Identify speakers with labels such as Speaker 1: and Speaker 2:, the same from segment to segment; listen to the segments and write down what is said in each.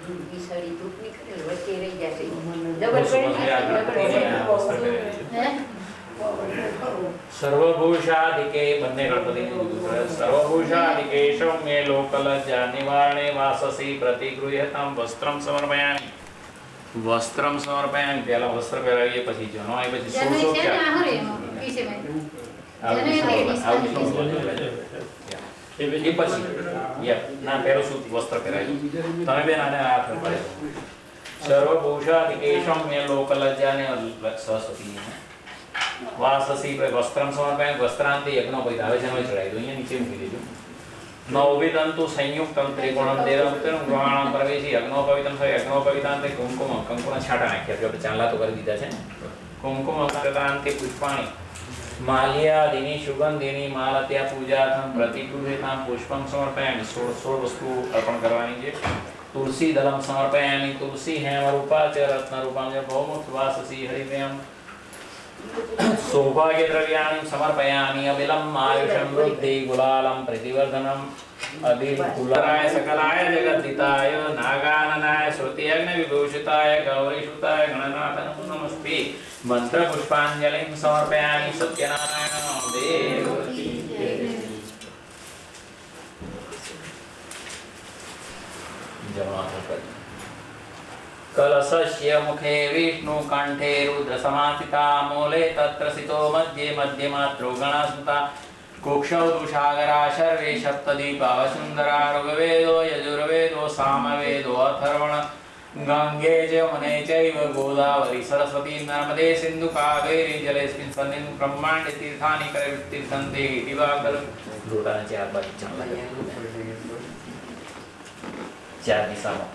Speaker 1: ઈસડી ધૂપ નીકળે વચ્ચે રહી જશે
Speaker 2: સર્વભૂષાધિકે બંને ગણપતિની સર્વભૂષાધિકે સૌમ્ય લોકલજ્જા નિવારણે વાસસી પ્રતિગૃહ્યતામ વસ્ત્રમ સમર્પયામિ વસ્ત્રમ સમર્પયામિ પહેલા વસ્ત્ર પહેરાવીએ પછી જનો આવી પછી ના પહેલું શું વસ્ત્ર પહેરાવ્યું તમે બેન આને હાથ પડે સર્વભૂષાધિકે સૌમ્ય લોકલજ્જાને સરસ્વતી વાસસી વસ્ત્રમ સમર્પયામિ વસ્ત્રાંતે યજ્ઞોપવિત આવે છે એનો ચડાવી દો અહીંયા નીચે મૂકી દેજો નવવિદંતુ સંયુક્તમ ત્રિકોણમ દેવમ ગ્રહણમ પ્રવેશી યજ્ઞોપવિતમ સ યજ્ઞોપવિતાંતે કુમકુમ કંકુના છાંટા નાખ્યા છે આપણે ચાંદલા તો કરી દીધા છે ને કુમકુમ અંતરાંતે પુષ્પાણી માલ્યાદિની સુગંધિની માલત્યા પૂજાર્થમ પ્રતિગૃહ્યતામ પુષ્પમ સમર્પયામિ 16 વસ્તુ અર્પણ કરવાની છે तुलसी दलम समर्पयामि तुलसी हेम रूपा च रत्न रूपम च भौमुख वाससी हरिप्रियम सौभाग्य द्रव्याणि समर्पयामि अबिलम आयुषं वृद्धि गुलालम प्रतिवर्धनम अबिल कुलराय सकलाय जगद्दिताय नागाननाय श्रुति अग्नि विभूषिताय गौरीसुताय गणनाथ नमस्ते मंत्र पुष्पांजलिं समर्पयामि सत्यनारायण देव की कलशस्य मुखे विष्णु कंठे रुद्र समासिता मूले तत्र सितो मध्ये मध्यमात्रो गणासुता कुक्षौ दुषागरा सर्वे सप्तदीपा वसुंधरा ऋग्वेदो यजुर्वेदो सामवेदो अथर्वण गंगे जमुने चैव गोदावरी सरस्वती नर्मदे सिंधु कावेरी जलेस्मिन् सन्निधिं ब्रह्माण्ड तीर्थानि तीर्थन्ते दिवाकर लोटाने चार बाजू चला चार दिशा में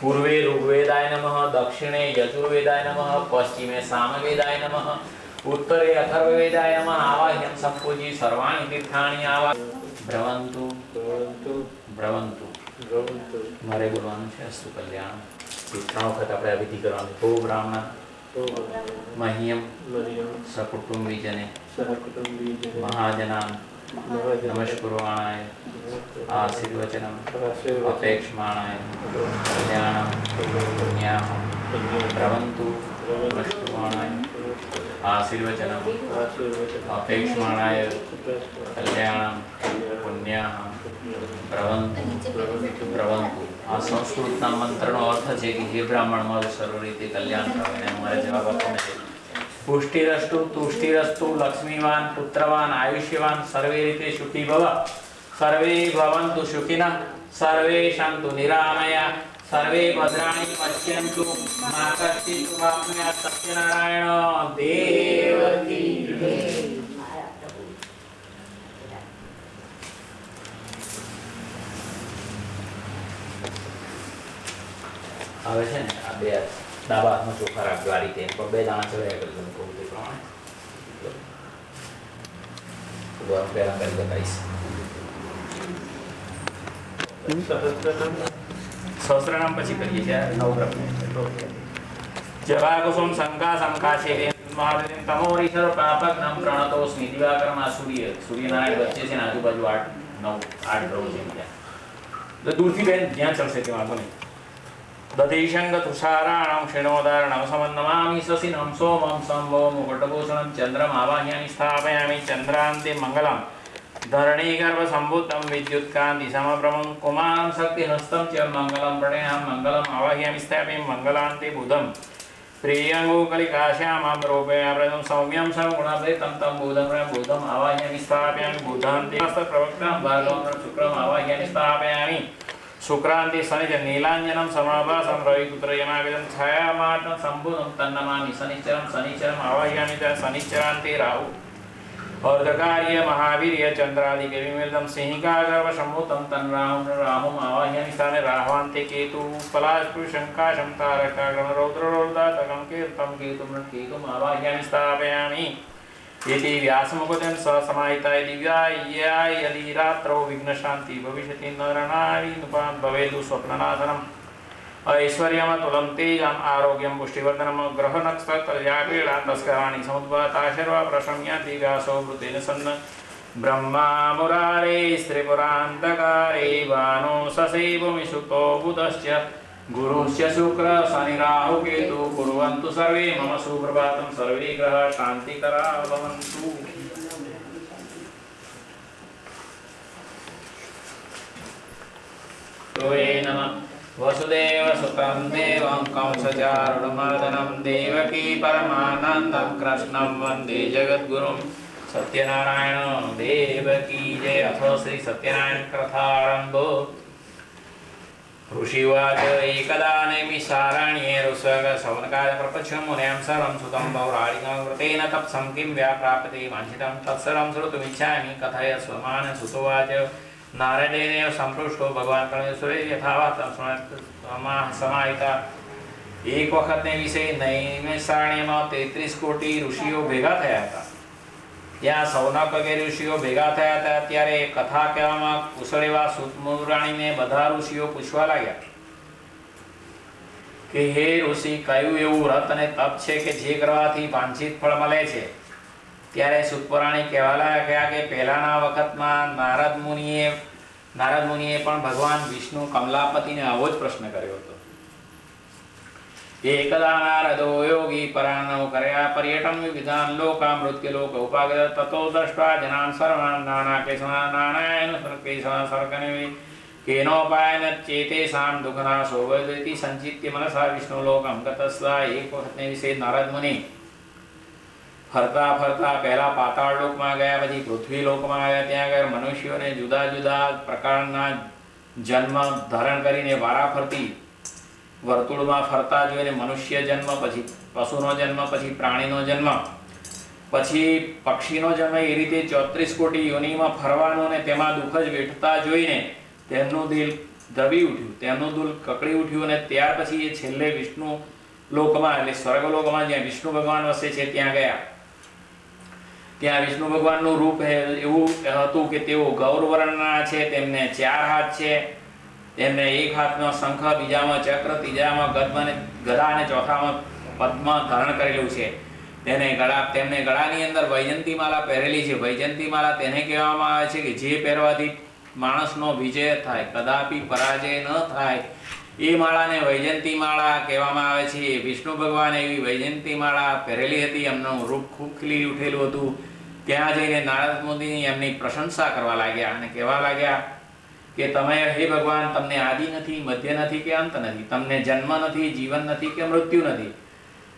Speaker 2: पूर्वे ऋग्वेदाय नमः दक्षिणे यजुर्वेदाय नमः पश्चिमे सामवेदाय नमः उत्तरे अथर्ववेदाय नमः आवाह्यं संपूज्य सर्वाणि तीर्थानि आवा भ्रवन्तु भ्रवन्तु भ्रवन्तु भ्रवन्तु मारे बोलવાનું છે અસ્તુ કલ્યાણ ત્રણ વખત આપણે આ વિધિ કરવાની ઓ બ્રાહ્મણ મહ્યમ સકુટુંબીજને મહાજનાન नमस्कुर्वाणाय आशीर्वचनम अपेक्षमाणाय कल्याणम पुण्याहं भ्रवन्तु नमस्कुर्वाणाय आशीर्वचनम अपेक्षमाणाय कल्याणम पुण्याहं भ्रवन्तु भ्रवन्तु આ સંસ્કૃતના મંત્રનો અર્થ છે કે હે બ્રાહ્મણ મારું સર્વ રીતે કલ્યાણ થાય અને અમારે જવાબ આપવાનો છે पुष्टिरस्तु तुष्टिरस्तु लक्ष्मीवान पुत्रवान आयुष्यवान सर्वे रीते सुखी भव सर्वे भवन्तु सुखिनः सर्वे सन्तु निरामया सर्वे भद्राणि पश्यन्तु मा कश्चित् दुःखाप्नुयात् सत्यनारायण देव की આવે છે ને આ બે ડાબા હાથમાં ચોખા રાખજો આ રીતે પણ બે દાણા ચડાવ્યા કરજો કહું તે પ્રમાણે ગરમ પહેલા કરી બતાવીશ સહસ્રનામ પછી કરીએ છીએ નવગ્રહ જવાકુસુમ શંકા શંકાશે મહાદેવ તમોરીશ્વર પાપજ્ઞમ પ્રણતોસ્મિ દિવાકરમાં સૂર્યનારાયણ વચ્ચે છે ને આજુબાજુ 8 ગ્રહો છે બીજા દૂરથી બેન જ્યાં ચડશે તે વાંધો નહીં दधीशंग तुषाराणं क्षीणोदारणं समन्नमामि शशिनं सोमं संभो मुकुटभूषणं चन्द्रम् आवाह्यामि स्थापयामि चन्द्रान्ते मङ्गलं धरणीगर्भ सम्भूतं विद्युत्कान्ति समप्रभं कुमारं शक्तिहस्तं च मङ्गलं प्रणयामि मङ्गलम् आवाह्यामि स्थापयामि मङ्गलान्ते बुधं प्रियङ्गोकलिकाश्यामं रूपयामृतं सौम्यं सर्वगुणावृतं तं बुधम् आवाह्यामि स्थापयामि बुधान्ते प्रवक्तं भार्गवं शुक्रम् आवाह्यामि स्थापयामि शुक्रांति शनिचर नीलांजनम समाभासम रविपुत्र यमागजम छायामार्तम संभूतम तन्नमामि शनिचरम आवाह्यामि च शनिचरान्ते राहु अर्धकार्य महावीर्य चंद्रादिके विमिलितं सिंहिकागर्भ सम्भूतं तन्राहुं राहुम् आवाह्यामि स्थाने राहवान्ते केतु पलाशपुशंकाशं तारकाग्रम रौद्ररोदातकं केतुम् आवाह्यामि स्थापयामि यदि व्यासमुपदेन समाहिताय दिव्याय यदि रात्रौ विघ्नशान्ति भविष्यति नरनारीनुपान् भवेदु स्वप्ननाशनम् ऐश्वर्यमतुलं तेजम् आरोग्यं पुष्टिवर्धनम् ग्रहनक्षत्रकल्याक्रीडान्तस्कराणि समुद्भवताशर्वा प्रशम्यन्ति व्यासो वृतेन सन्न ब्रह्मा मुरारे स्त्रिपुरान्तकारे वानो ससेवमिसुतो बुधश्च गुरुश्च शुक्र शनि राहु केतु कुर्वन्तु सर्वे मम सुप्रभातं सर्वे ग्रहाः शान्तिकरा भवन्तु। तोये नमः। वसुदेवसुतं देवं कंसचारुणमर्दनं देवकी परमानन्दं कृष्णं वन्दे जगद्गुरुं। सत्यनारायण देवकी जय। अथ श्री सत्यनारायण कथारम्भो। ऋषिवाच एकदा नैमिषारण्ये ऋषगसवनकाय प्रपश्य मुनें सर्वं सुतं पौराणिकं व्रतेन तप्सं किं व्याप्राप्यते वाञ्छितं तत्सर्वं श्रोतुमिच्छामि कथयस्व मानसुतोवाच। नारदेनेव संपृष्टो भगवान परमेश्वरे यथावत् समाहिता। એક વખતને વિશે નૈમિષારણ્યમાં 33 કોટી ઋષિઓ ભેગા થયા હતા। ત્યાં સૌનક વગેરે ઋષિઓ ભેગા થયા હતા ત્યારે કથા કહેવામાં કુશળ એવા સુતમુરાણીને બધા ઋષિઓ પૂછવા लाग्યા કે હે ઋષિ, કયું એવું વ્રત અને તપ છે કે જે કરવાથી વાંછિત ફળ મળે છે? ત્યારે સુતપુરાણી કહેવા લાગ્યા કે પહેલાના વખતમાં નારદ મુનિએ પણ ભગવાન વિષ્ણુ કમલાપતિને આવો જ પ્રશ્ન કર્યો હતો। एकदा नारदो योगी पराणो करया पर्यटन विविधान लोका मृत्युलोक उपागत ततो दृष्ट्वा जनान् सर्वान् नानाकेशवान् नारायण सर्वकेशवान् सर्वकर्मणि केनोपायेन चेतेषां दुःखनाशो भवेदिति संचित्य मनसा विष्णुलोकं गतस्वा। एक वखतने विषे नारद मुनि फरता फरता पहला पाताळ लोकમાં ગયા, પછી પૃથ્વી લોકમાં આવ્યા। ત્યાં આગળ મનુષ્યોને જુદા જુદા પ્રકારના જન્મ ધારણ કરીને વારાફરતી વર્તુળમાં ફરતા જોઈને મનુષ્ય જન્મ, પછી પશુનો જન્મ, પછી પ્રાણીનો જન્મ, પછી પક્ષીનો જન્મ, એ રીતે 34 કોટી યોનિમાં ફરવાનું અને તેમાં દુઃખ જ વેઠતા જોઈને તેમનું દિલ દબી ઉઠ્યું, તેમનું દિલ કકડી ઉઠ્યું અને ત્યાર પછી એ છેલ્લે વિષ્ણુ લોકમાં એટલે સ્વર્ગલોકમાં જ્યાં વિષ્ણુ ભગવાન વસે છે ત્યાં ગયા। ત્યાં વિષ્ણુ ભગવાનનું રૂપ એવું હતું કે તેઓ ગૌરવર્ણના છે, તેમને 4 હાથ છે, તેમને એક હાથમાં શંખ, બીજામાં ચક્ર, ત્રીજામાં ગદા અને ચોથામાં પદ્મ ધારણ કરેલું છે। તેમને ગળાની અંદર વૈજયંતીમાલા પહેરેલી છે। વૈજયંતીમાલા તેને કહેવામાં આવે છે કે જે પહેરવાથી માણસનો વિજય થાય, કદાપી પરાજય ન થાય, એ માળાને વૈજયંતીમાળા કહેવામાં આવે છે। વિષ્ણુ ભગવાન એવી વૈજયંતીમાળા પહેરેલી હતી, એમનું રૂપ ખૂબ ખીલી ઉઠેલું હતું। ત્યાં જઈને નારદ મુનિ એમની પ્રશંસા કરવા लाग्યા અને કહેવા लाग्યા કે તમે હે ભગવાન, તમને આદિ નથી, મધ્ય નથી કે અંત નથી, તમને જન્મ નથી, જીવન નથી કે મૃત્યુ નથી,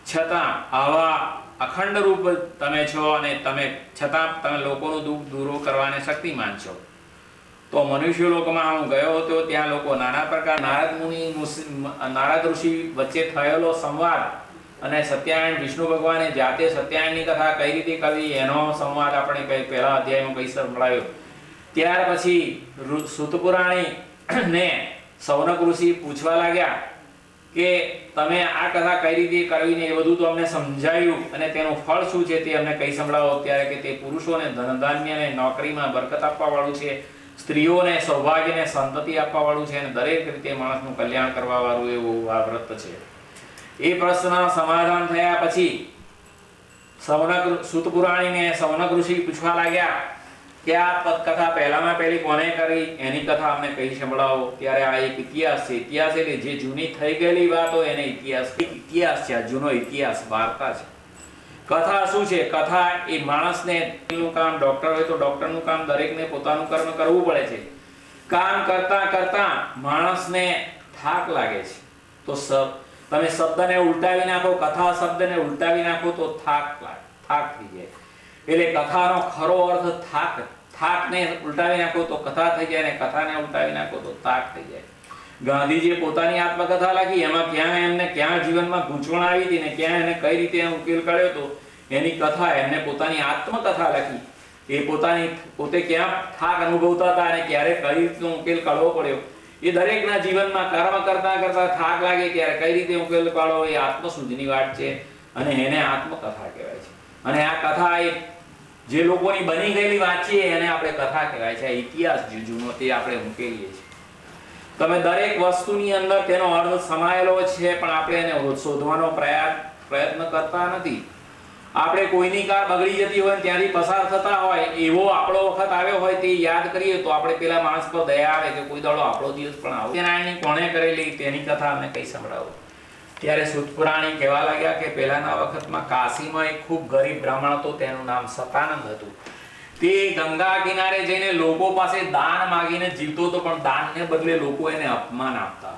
Speaker 2: છતાં આવા અખંડ રૂપ તમે છો અને છતાં તમે લોકોનું દુઃખ દૂર કરવાને શક્તિમાન છો। તો મનુષ્ય લોકમાં હું ગયો હતો, ત્યાં લોકો નાના પ્રકાર નારદ ઋષિ વચ્ચે થયેલો સંવાદ અને સત્યનારાયણ વિષ્ણુ ભગવાને જાતે સત્યનારાયણની કથા કઈ રીતે કરવી એનો સંવાદ આપણે પહેલા અધ્યાયમાં કઈ સંભળાયો। ત્યાર પછી સુતપુરાણી ને સૌનક ઋષિ પૂછવા लाग्યા કે તમે આ કથા કઈ રીતે કરવી ને એ બધું તો અમને સમજાયું અને તેનું ફળ શું છે તે અમને કઈ સંભળાવો। ત્યારે કે તે પુરુષોને ધન ધાન્ય અને નોકરીમાં બરકત આપવા વાળું છે, સ્ત્રીઓને સૌભાગ્ય અને સંતતિ આપવા વાળું છે અને દરેક રીતે માણસનું કલ્યાણ કરવા વાળું એવું આ વ્રત છે। એ પ્રશ્નના સમાધાન થયા પછી સુતપુરાણીને સૌનક ઋષિ પૂછવા लाग्યા કે આ કથા પહેલામાં પહેલી કોને કરી એની કથા અમને કઈ સંભળાવો। ત્યારે આ એક ઇતિહાસ છે। ઇતિહાસ એટલે જે જૂની થઈ ગયેલી વાતો એને ઇતિહાસ છે। આ જૂનો ઇતિહાસ વાર્તા છે। કથા શું છે? કથા એ માણસને કામ, ડોક્ટર હોય તો ડોક્ટરનું કામ, દરેકને પોતાનું કર્મ કરવું પડે છે। કામ કરતા કરતા માણસને થાક લાગે છે તો તમે શબ્દને ઉલટાવી નાખો, કથા શબ્દને ઉલટાવી નાખો તો થાક થઈ જાય। એટલે કથાનો ખરો અર્થ થાકને ઉલટાવી નાખો તો કથા થઈ જાય અને કથાને ઉલટાવી નાખો તો થાક થઈ જાય। ગાંધીજીએ પોતાની આત્મકથા લખી, એમાં ક્યાં એમને ક્યાં જીવનમાં ગૂંચવણ આવી હતી ને ક્યાં એને કઈ રીતે ઉકેલ કાઢ્યો હતો એની કથા, એમને પોતાની આત્મકથા લખી। એ પોતે ક્યાં થાક અનુભવતા હતા અને ક્યારે કઈ રીતનો ઉકેલ કાઢવો પડ્યો એ દરેકના જીવનમાં કર્મ કરતા કરતા થાક લાગે ત્યારે કઈ રીતે ઉકેલ કાઢવો એ આત્મશુદ્ધિની વાત છે અને એને આત્મકથા કહેવાય છે। અને આ કથા એ જે લોકોની બની ગયેલી વાત છે એને આપણે કથા કહેવાય છે। ઇતિહાસ જે જૂનો તે આપણે મૂકેલીએ છીએ। તમે દરેક વસ્તુની અંદર તેનો અર્થ સમાયેલો છે પણ આપણે એને શોધવાનો પ્રયત્ન કરતા નથી। આપણે કોઈની કાર બગડી જતી હોય ત્યાંથી પસાર થતા હોય એવો આપણો વખત આવ્યો હોય તે યાદ કરીએ તો આપણે પેલા માણસ પર દયા આવે કે કોઈ દાડો આપણો દિવસ પણ આવે. સત્યનારાયણની કોણે કરેલી તેની કથા અમને કઈ સંભળાવો. ત્યારે સૂતપુરાણી કહેવા લાગ્યા કે પહેલાના વખતમાં કાશીમાં એક ખૂબ ગરીબ બ્રાહ્મણ હતો, તેનું નામ સતાનંદ હતું. તે ગંગા કિનારે જઈને લોકો પાસે દાન માંગીને જીવતો હતો, પણ દાનને બદલે લોકો એને અપમાન આપતા.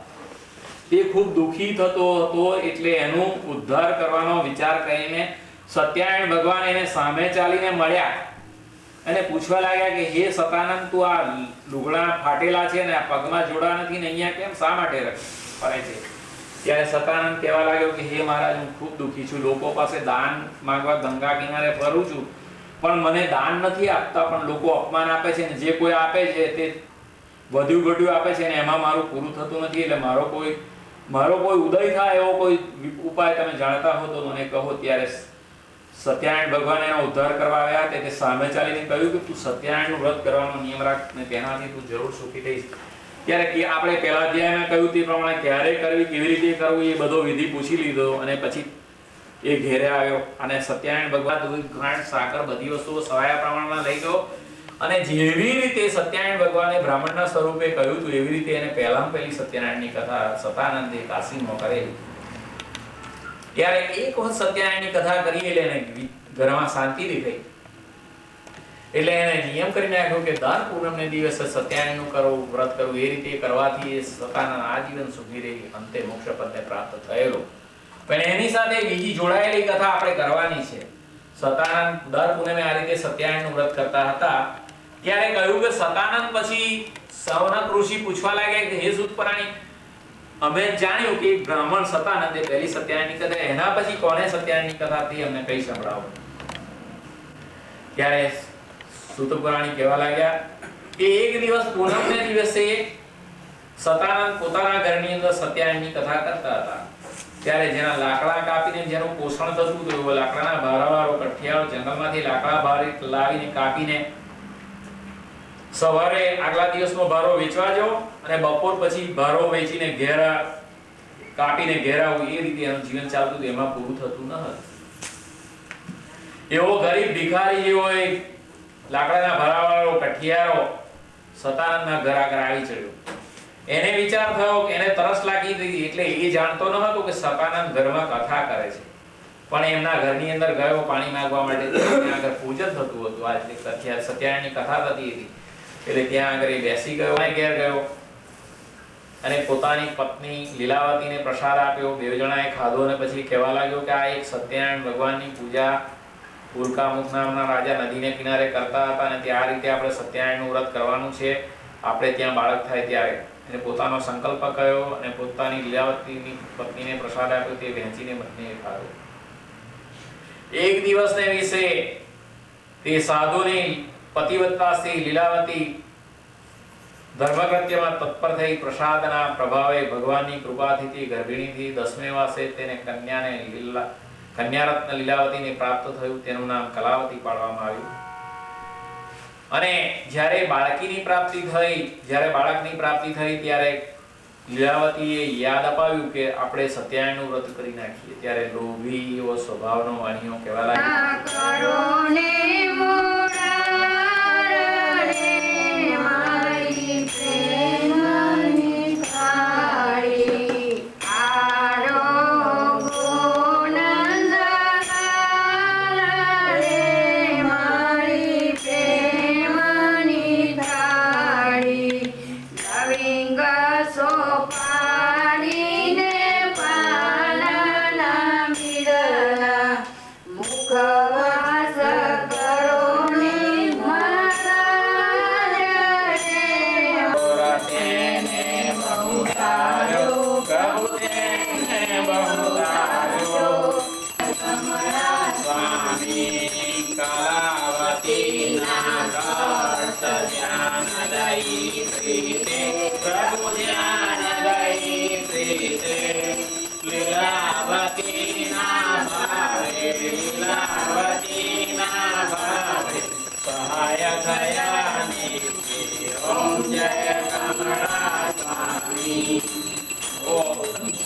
Speaker 2: તે ખૂબ દુઃખી થતો હતો, એટલે એનો ઉદ્ધાર કરવાનો વિચાર કરીને સત્યનારાયણ ભગવાન એને સામે ચાલીને મળ્યા અને પૂછવા લાગ્યા કે હે સતાનંદ, તું આ લુગડા ફાટેલા છે ને આ પગમાં જોડા નથી ને અહીંયા કેમ શા માટે ફરે છે? ત્યારે સતાનંદ કહેવા લાગ્યો કે હે મહારાજ, હું ખૂબ દુઃખી છું. લોકો પાસે દાન માંગવા ગંગા કિનારે ફરું છું, પણ મને દાન નથી આપતા, પણ લોકો અપમાન આપે છે ને જે કોઈ આપે છે તે વધુ આપે છે ને એમાં મારું પૂરું થતું નથી. એટલે મારો કોઈ ઉદય થાય એવો કોઈ ઉપાય તમે જાણતા હો તો મને કહો. ત્યારે સત્યનારાયણ ભગવાન એનો ઉદ્ધાર કરવા આવ્યા હતા. તે સામે ચાલીને કહ્યું કે તું સત્યનારાયણનું વ્રત કરવાનો નિયમ રાખ ને તેનાથી તું જરૂર સુખી થઈશ. ત્યારે આપણે પહેલા અધ્યાયમાં કહ્યું તે પ્રમાણે ક્યારે કરવી, કેવી રીતે કરવું એ બધો વિધિ પૂછી લીધો અને પછી એ ઘેરે આવ્યો અને સત્યનારાયણ ભગવાન દૂધ, ખાંડ, સાકર બધી વસ્તુઓ સવાયા પ્રમાણમાં લઈ ગયો અને જેવી રીતે સત્યનારાયણ ભગવાને બ્રાહ્મણના સ્વરૂપે કહ્યું હતું એવી રીતે એને પહેલી સત્યનારાયણની કથા સતાનંદે કાશીમાં કરેલી. ત્યારે એક વખત સત્યનારાયણની કથા કરી એટલે એને ઘરમાં શાંતિ થઈ. એટલે એને નિયમ કરી નાખ્યો કે દર પૂનમને દિવસે સત્યનારાયણનું કરવું, વ્રત કરવું. એ રીતે કરવાથી સતાનંદ આજીવન સુખી રહી, અંતે મોક્ષ પદને પ્રાપ્ત થયેલો. પણ એની સાથે બીજી જોડાયેલી કથા આપણે કરવાની છે. સતાનંદ દર પૂનમે આ રીતે સત્યનારાયણનું વ્રત કરતા હતા. ત્યારે કહ્યું કે સતાનંદ પછી સૌનક ઋષિ પૂછવા લાગ્યા કે હે સૂતપરાણી, અમે જાણ્યું કે બ્રાહ્મણ સતાનંદે પહેલી સત્યનારાયણની કથા, એના પછી કોને સત્યનારાયણની કથા હતી અમને કઈ સંભળાવો. ત્યારે સૂતપરાણી કહેવા લાગ્યા કે એક દિવસ પૂનમને દિવસે સતાનંદ પોતાના ઘરની અંદર સત્યનારાયણની કથા કરતા હતા. ત્યારે જેના લાકડા કાપીને જેનું પોષણ થતું હતું એવો લાકડાના ભારાવાળો કઠિયારો જંગલમાંથી લાકડા ભારી લાવીને કાપીને સવારે આગલા દિવસનો ભારો વેચવા જાવ અને બપોર પછી ભારો વેચીને ઘેરા કાપીને ઘેરા હોય એ રીતે એનું જીવન ચાલતું હતું. એમાં પૂરું થતું ન હતું. એવો ગરીબ ભિખારી જેવો એક લાકડાના ભારાવાળો કઠિયારો સતાનંદના ઘર આગળ આવી ચડ્યો. એને વિચાર થયો કે એને તરસ લાગી હતી, એટલે એ જાણતો ન હતો કે સતાનંદ ઘરમાં કથા કરે છે. પણ એમના ઘરની અંદર ગયો પાણી માંગવા માટે. ત્યાં આગળ પૂજન થતું હતું. આ જે સત્યનારાયણની કથા થતી હતી એટલે ત્યાં આગળ એ બેસી ગયો અને ઘેર ગયો અને પોતાની પત્ની લીલાવતીને પ્રસાદ આપ્યો. બે જણાએ ખાધો અને પછી કહેવા લાગ્યો કે આ એક સત્યનારાયણ ભગવાનની પૂજા ઉલ્કામુખ નામના રાજા નદીને કિનારે કરતા હતા અને તે આ રીતે આપણે સત્યનારાયણનું વ્રત કરવાનું છે. આપણે ત્યાં બાળક થાય ત્યારે એને પોતાનો સંકલ્પ કર્યો અને પોતાની લીલાવતીની પત્નીને પ્રસાદ આપ્યો. તે વહેંચીને બંને ખાધો. એક દિવસને વિશે તે સાધુની પતિવ્રતા સ્ત્રી લીલાવતી ધર્મકૃત્યમાં તત્પર થઈ. પ્રસાદના પ્રભાવે ભગવાનની કૃપાથી તે ગર્ભિણીથી 10મે માસે તેને કન્યારત્ન લીલાવતીને પ્રાપ્ત થયું. તેનું નામ કલાવતી પાડવામાં આવ્યું. અને જ્યારે બાળકની પ્રાપ્તિ થઈ ત્યારે લીલાવતીએ યાદ અપાવ્યું કે આપણે સત્યનારાયણનું વ્રત કરી નાખીએ. ત્યારે લોભી એવો સ્વભાવનો વાણિયો કહેવા લાગ્યો
Speaker 1: મુખવાસ કરો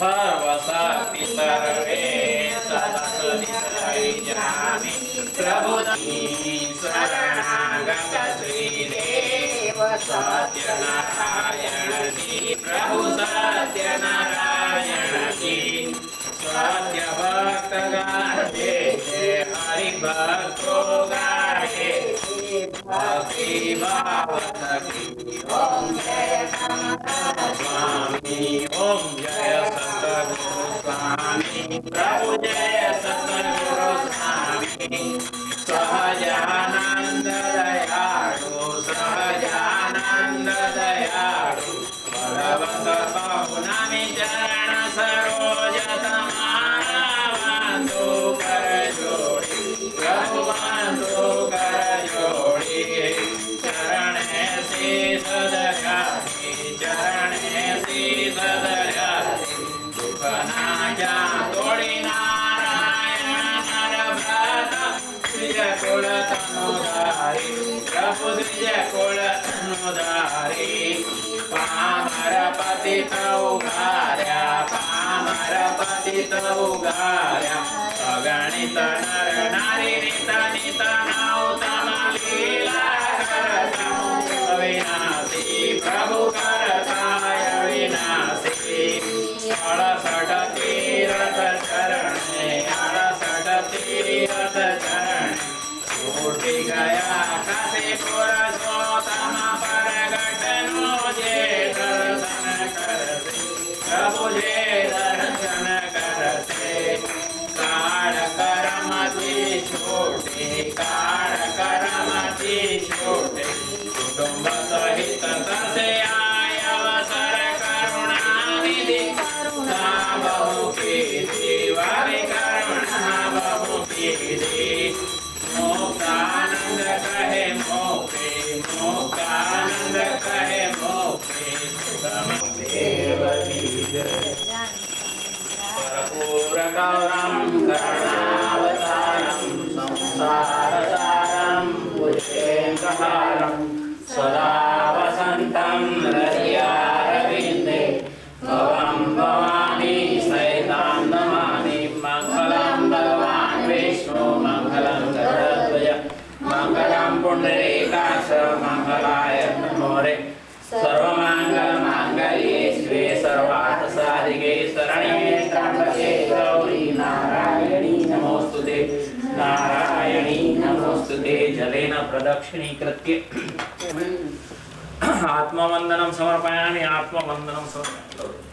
Speaker 2: सर्वशक्ति सर्वे सदसदितैजामि प्रभुदि शरणागत श्रीदेव सत्यनारायण की प्रभु सत्यनारायण की सत्य भक्त गाहे हरि भक्तो गाहे भक्ति भावत की ओम जय स्वामी ओम जय सतगुरु स्वामी प्रभु जय सतगुरु स्वामी सहजानंद दयाळु सहजानंद दयाळु भगवत बहुनामी चरण सरोज तमारा बंधु कर जोड़ी प्रभु बंधु कर जोड़ी चरण से सदगारी चरण से सदगारी दुख ना जा तोड़ी नारायण नर भक्त श्रीय कुल तनुधारी प्रभु श्रीय कुल तनुधारी पामर पतित उगार्या पामर पतित उगार्या अगणित नर नारी नित नित नौतम लीला करता अविनाशी प्रभु करताय अविनाशी 68 तीरथ चरणे 68 तीरथ चरण उठी गया काशी पुरुषोत्तम प्रगट नो जे दर्शन करते प्रभु जे दर्शन करते काल करमति छोटे काल करमति छोटे कुटुंब सहित तसे आय अवसर करुणानिधि करुणा बहु की दीवारी करुणा बहु की दी मुक्तानंद कहे मोके मुक्तानंद कहे मोके देव की जय कर्पूरगौरं करुणावतारं संसारसारं भुजगेन्द्रहारं सदा वसन्तं हृदयारविन्दे भवं भवानी सहितां नमामि मङ्गलं भगवान् विष्णु मङ्गलं गरुडध्वज मङ्गलं पुण्डरीकाक्ष मङ्गलाय तनोरे सर्वमङ्गलमाङ्गल्ये शिवे सर्वार्थसाधिके शरण्ये त्र्यम्बके गौरी नारायणी नमोस्तुते नारायणी नमोस्तुते जलेन प्रदक्षिणीकृत्य आत्मवन्दनं समर्पयामि आत्मवन्दनं समर्पयामि